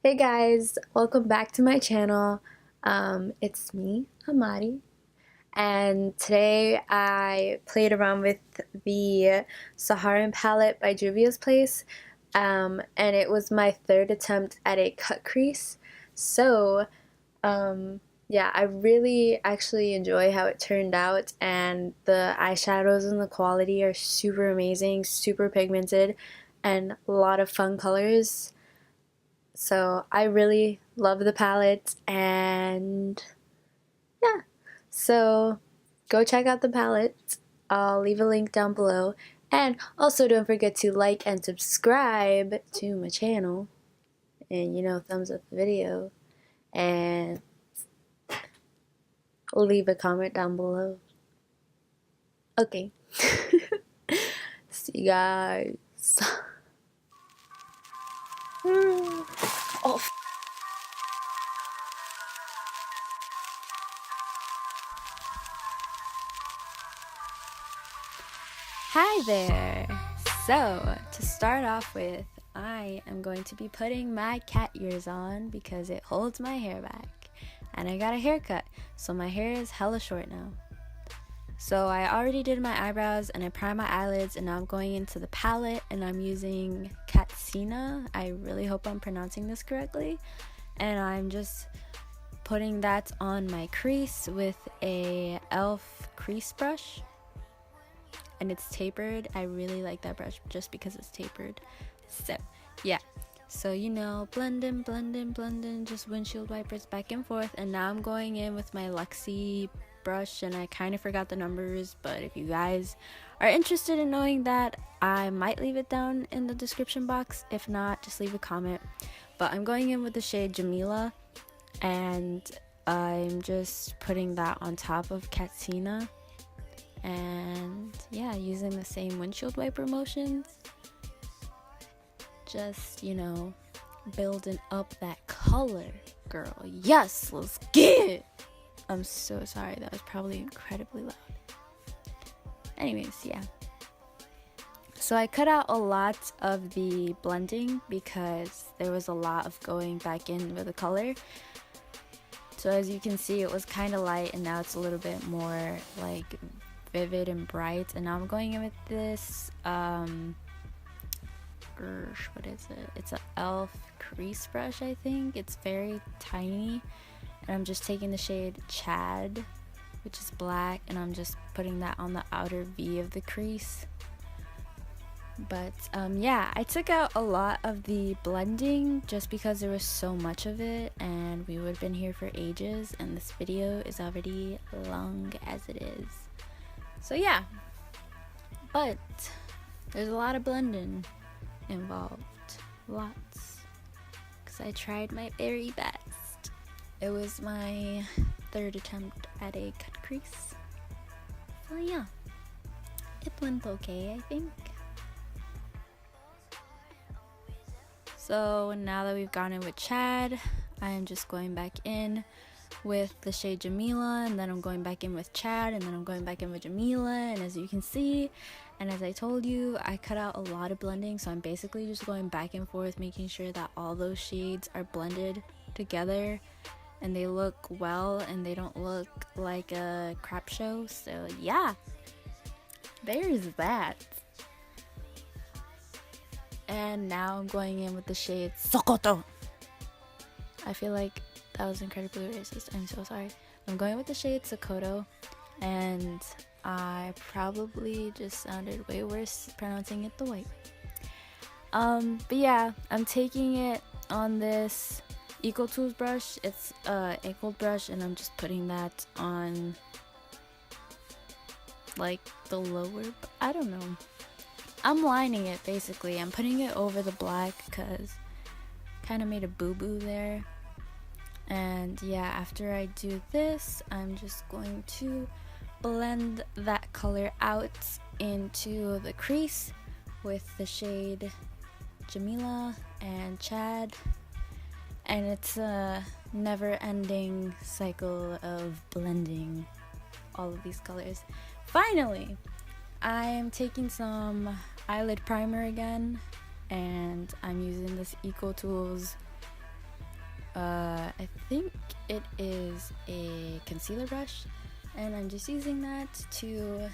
Hey guys, welcome back to my channel. It's me, Hamari, and today I played around with the Saharan palette by Juvia's Place, and it was my third attempt at a cut crease. So, yeah, I really actually enjoy how it turned out, and the eyeshadows and the quality are super amazing, super pigmented, and a lot of fun colors. So I really love the palette, and yeah, so go check out the palette. I'll leave a link down below, and also don't forget to like and subscribe to my channel, and thumbs up the video, and leave a comment down below. Okay. See you guys. Oh, hi there! So, to start off with, I am going to be putting my cat ears on because it holds my hair back. And I got a haircut, so my hair is hella short now. So I already did my eyebrows and I primed my eyelids, and now I'm going into the palette and I'm using Katsina. I really hope I'm pronouncing this correctly. And I'm just putting that on my crease with a e.l.f. crease brush. And it's tapered. I really like that brush just because it's tapered. So yeah, so blending, just windshield wipers back and forth. And now I'm going in with my Luxie brush, and I kind of forgot the numbers, but if you guys are interested in knowing that, I might leave it down in the description box. If not, just leave a comment. But I'm going in with the shade Jamila, and I'm just putting that on top of Katsina. And yeah, using the same windshield wiper motions, just building up that color, girl. Yes, let's get it. I'm so sorry, that was probably incredibly loud. Anyways, yeah, so I cut out a lot of the blending because there was a lot of going back in with the color. So as you can see, it was kind of light, and now it's a little bit more like vivid and bright. And now I'm going in with this what is it, it's an e.l.f. crease brush. I think it's very tiny, and I'm just taking the shade Chad, which is black, and I'm just putting that on the outer V of the crease. But yeah, I took out a lot of the blending just because there was so much of it, and we would have been here for ages, and this video is already long as it is. So yeah, but there's a lot of blending involved, lots, because I tried my very best. It was my third attempt at a cut crease, so yeah, it went okay, I think. So now that we've gone in with Chad, I'm just going back in with the shade Jamila, and then I'm going back in with Chad, and then I'm going back in with Jamila. And as you can see, and as I told you, I cut out a lot of blending, so I'm basically just going back and forth, making sure that all those shades are blended together and they look well and they don't look like a crap show. So yeah, there's that. And now I'm going in with the shade Sokoto. I feel like that was incredibly racist. I'm so sorry. I'm going with the shade Sokoto, and I probably just sounded way worse pronouncing it the white. But yeah, I'm taking it on this Eco Tools brush. It's a gold brush, and I'm just putting that on like the lower, I don't know. I'm lining it basically. I'm putting it over the black because kind of made a boo-boo there. And yeah, after I do this, I'm just going to blend that color out into the crease with the shade Jamila and Chad. And it's a never-ending cycle of blending all of these colors. Finally, I'm taking some eyelid primer again, and I'm using this Eco Tools I think it is a concealer brush, and I'm just using that to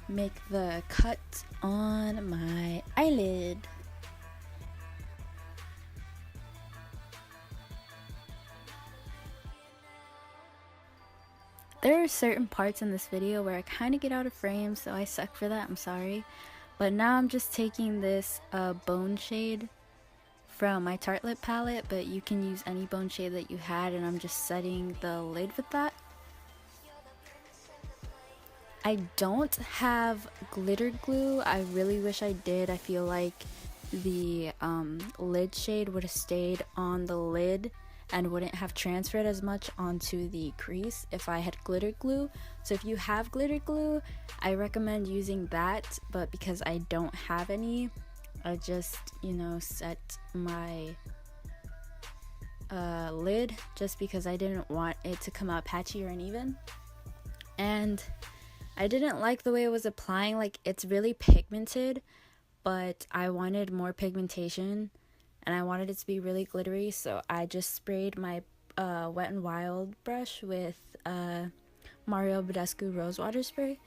make the cut on my eyelid. There are certain parts in this video where I kind of get out of frame, so I suck for that, I'm sorry. But now I'm just taking this bone shade from my Tarte Lip palette, but you can use any bone shade that you had, and I'm just setting the lid with that. I don't have glitter glue. I really wish I did. I feel like the lid shade would have stayed on the lid and wouldn't have transferred as much onto the crease if I had glitter glue. So if you have glitter glue, I recommend using that, but because I don't have any, I just, you know, set my lid just because I didn't want it to come out patchy or uneven. And I didn't like the way it was applying. Like, it's really pigmented, but I wanted more pigmentation and I wanted it to be really glittery, so I just sprayed my Wet n Wild brush with Mario Badescu Rose Water Spray,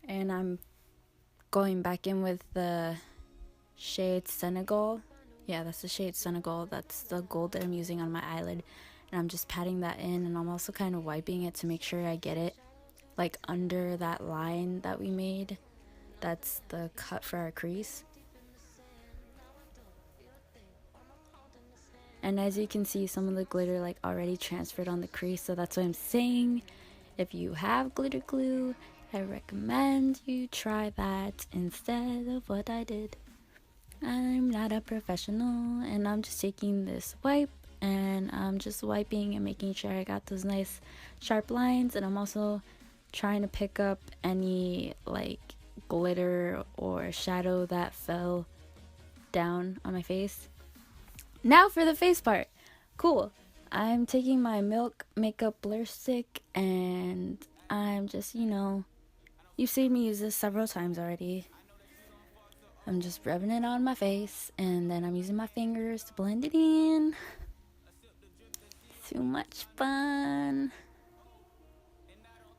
and I'm going back in with the shade Senegal. Yeah, that's the shade Senegal. That's the gold that I'm using on my eyelid, and I'm just patting that in, and I'm also kind of wiping it to make sure I get it like under that line that we made. That's the cut for our crease. And as you can see, some of the glitter like already transferred on the crease, so that's what I'm saying. If you have glitter glue, I recommend you try that instead of what I did. I'm not a professional, and I'm just taking this wipe and I'm just wiping and making sure I got those nice sharp lines, and I'm also trying to pick up any like glitter or shadow that fell down on my face. Now for the face part. Cool. I'm taking my Milk Makeup Blur Stick, and I'm just, you know, you've seen me use this several times already. I'm just rubbing it on my face, and then I'm using my fingers to blend it in. Too much fun.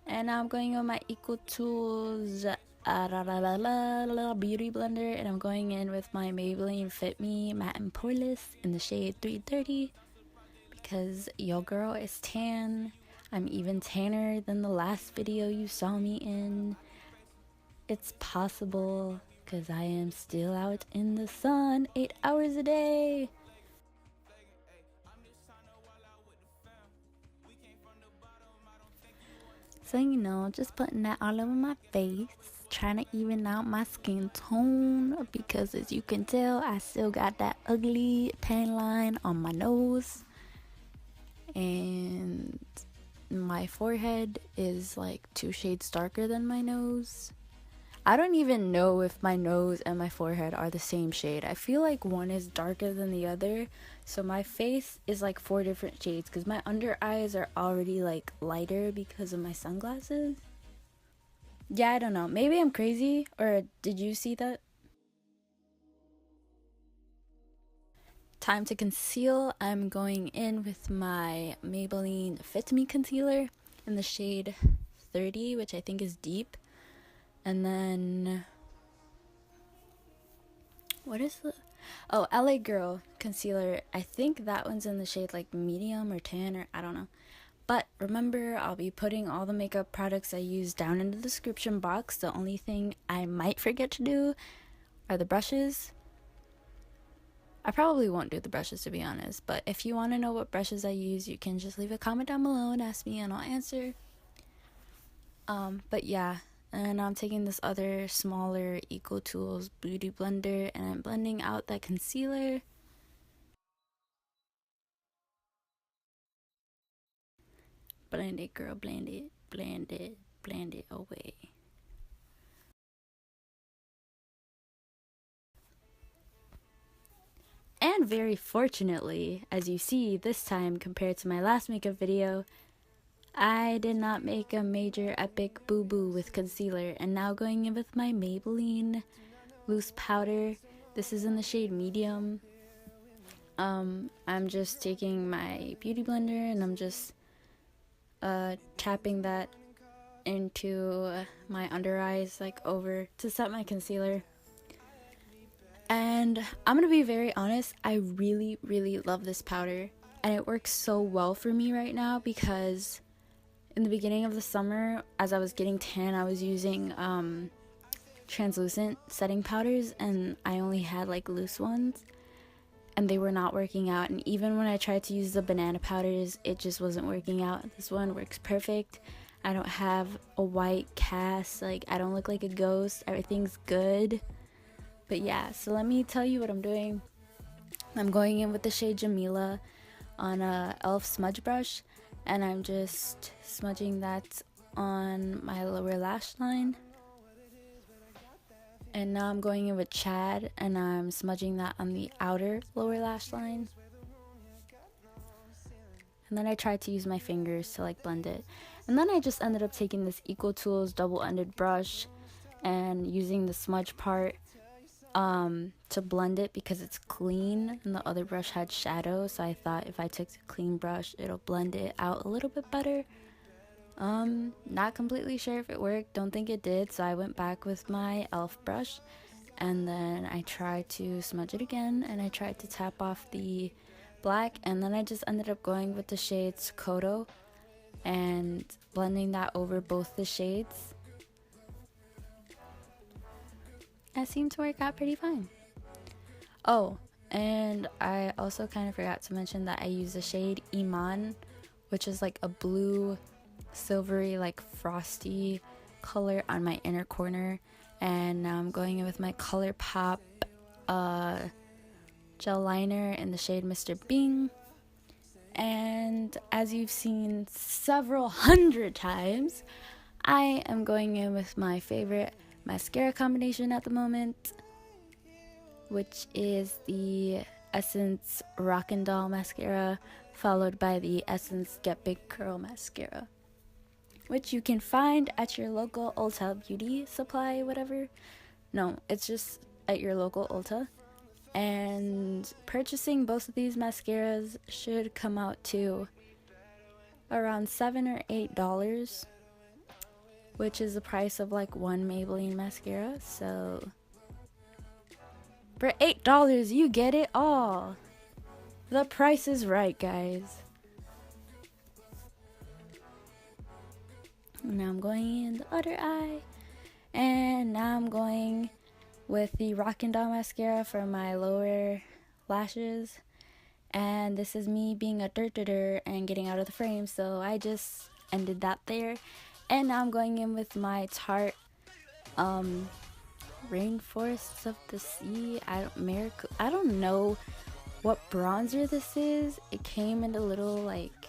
And now I'm going on my Equal Tools beauty blender, and I'm going in with my Maybelline Fit Me Matte and Poreless in the shade 330 because your girl is tan. I'm even tanner than the last video you saw me in. It's possible because I am still out in the sun 8 hours a day. So, you know, just putting that all over my face, trying to even out my skin tone, because as you can tell, I still got that ugly tan line on my nose, and my forehead is like 2 shades darker than my nose. I don't even know if my nose and my forehead are the same shade. I feel like one is darker than the other. So my face is like 4 different shades because my under eyes are already like lighter because of my sunglasses. Yeah, I don't know. Maybe I'm crazy, or did you see that? Time to conceal. I'm going in with my Maybelline Fit Me concealer in the shade 30, which I think is deep. And then, what is the, oh, LA Girl concealer. I think that one's in the shade like medium or tan, or I don't know. But remember, I'll be putting all the makeup products I use down in the description box. The only thing I might forget to do are the brushes. I probably won't do the brushes, to be honest, but if you want to know what brushes I use, you can just leave a comment down below and ask me and I'll answer. But yeah. And I'm taking this other smaller Equal Tools beauty blender, and I'm blending out that concealer. Blend it, girl, blend it, blend it, blend it away. And very fortunately, as you see this time compared to my last makeup video, I did not make a major epic boo-boo with concealer. And now going in with my Maybelline loose powder. This is in the shade medium. I'm just taking my beauty blender and I'm just tapping that into my under eyes, like over to set my concealer. And I'm gonna be very honest, I really love this powder, and it works so well for me right now because in the beginning of the summer, as I was getting tan, I was using translucent setting powders, and I only had like loose ones and they were not working out. And even when I tried to use the banana powders, it just wasn't working out. This one works perfect. I don't have a white cast, like I don't look like a ghost, everything's good. But yeah, so let me tell you what I'm doing. I'm going in with the shade Jamila on a e.l.f. smudge brush, and I'm just smudging that on my lower lash line. And now I'm going in with Chad, and I'm smudging that on the outer lower lash line. And then I tried to use my fingers to like blend it. And then I just ended up taking this Eco Tools double-ended brush and using the smudge part to blend it because it's clean, and the other brush had shadow, so I thought if I took the clean brush it'll blend it out a little bit better. Not completely sure if it worked, don't think it did, so I went back with my e.l.f. brush and then I tried to smudge it again, and I tried to tap off the black, and then I just ended up going with the shades Kodo and blending that over both the shades. That seemed to work out pretty fine. Oh, and I also kind of forgot to mention that I use the shade Iman, which is like a blue silvery like frosty color on my inner corner. And now I'm going in with my ColourPop gel liner in the shade Mr.Bing. And as you've seen several hundred times, I am going in with my favorite mascara combination at the moment, which is the Essence Rockin' Doll mascara followed by the Essence Get Big Curl mascara, which you can find at your local Ulta beauty supply, whatever. No, it's just at your local Ulta. And purchasing both of these mascaras should come out to around $7 or $8, which is the price of like one Maybelline mascara. So for $8 you get it all. The price is right, guys. Now I'm going in the other eye, and now I'm going with the Rockin' Doll mascara for my lower lashes. And this is me being a dirt and getting out of the frame, so I just ended that there. And now I'm going in with my Tarte Rainforests of the Sea. I don't know what bronzer this is. It came in a little like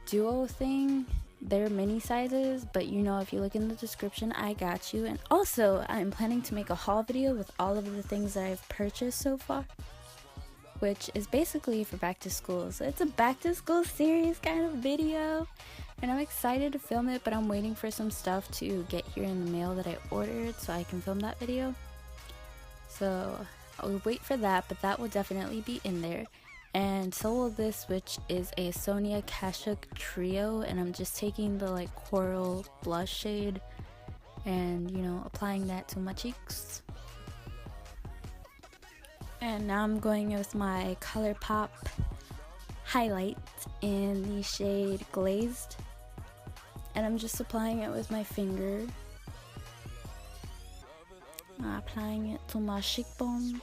duo thing. They're mini sizes, but you know, if you look in the description, I got you. And also, I'm planning to make a haul video with all of the things that I've purchased so far, which is basically for back to school. So it's a back to school series kind of video, and I'm excited to film it, but I'm waiting for some stuff to get here in the mail that I ordered so I can film that video. So I'll wait for that, but that will definitely be in there. And so will this, which is a Sonia Kasha Trio, and I'm just taking the like coral blush shade and, you know, applying that to my cheeks. And now I'm going with my ColourPop highlight in the shade Glazed, and I'm just applying it with my finger, applying it to my cheekbones.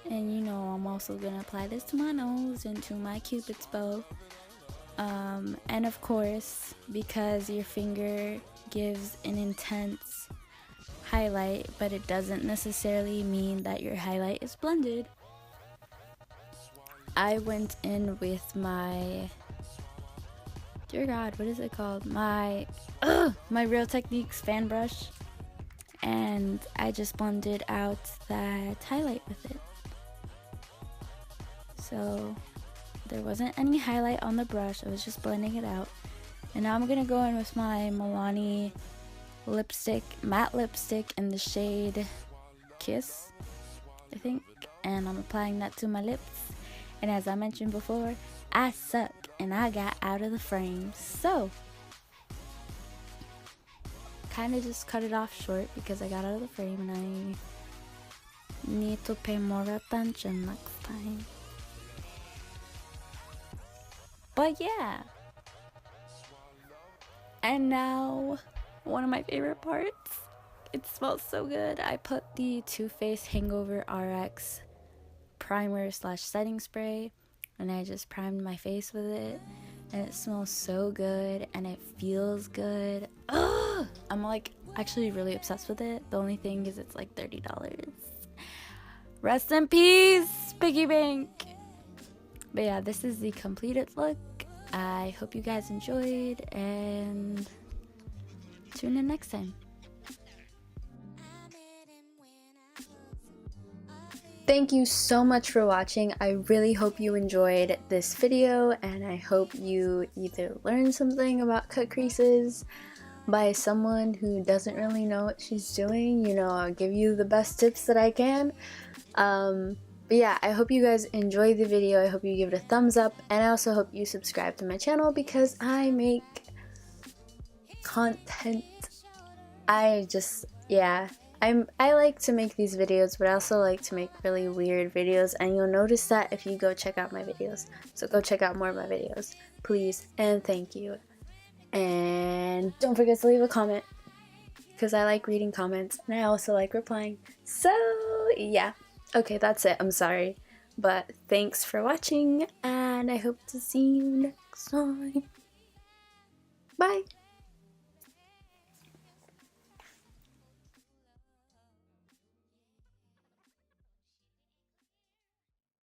And you know, I'm also gonna apply this to my nose and to my cupid's bow. And of course, because your finger gives an intense highlight, but it doesn't necessarily mean that your highlight is blended, I went in with my, dear God, what is it called? My Real Techniques fan brush, and I just blended out that highlight with it. So there wasn't any highlight on the brush, I was just blending it out. And now I'm gonna go in with my Milani lipstick, matte lipstick in the shade Kiss, I think, and I'm applying that to my lips. And as I mentioned before, I suck and I got out of the frame, so kind of just cut it off short because I got out of the frame and I need to pay more attention next time. But yeah, and now one of my favorite parts. It smells so good. I put the Too Faced Hangover RX primer slash setting spray and I just primed my face with it, and it smells so good and it feels good. Ugh! I'm like actually really obsessed with it. The only thing is it's like $30. Rest in peace, piggy bank. But yeah, this is the completed look. I hope you guys enjoyed, and tune in next time. Thank you so much for watching. I really hope you enjoyed this video, and I hope you either learned something about cut creases by someone who doesn't really know what she's doing. You know, I'll give you the best tips that I can. But yeah, I hope you guys enjoyed the video. I hope you give it a thumbs up, and I also hope you subscribe to my channel because I make content. I like to make these videos, but I also like to make really weird videos, and you'll notice that if you go check out my videos. So go check out more of my videos, please, and thank you. And don't forget to leave a comment, because I like reading comments, and I also like replying. So yeah, okay, that's it. I'm sorry, but thanks for watching, and I hope to see you next time. Bye!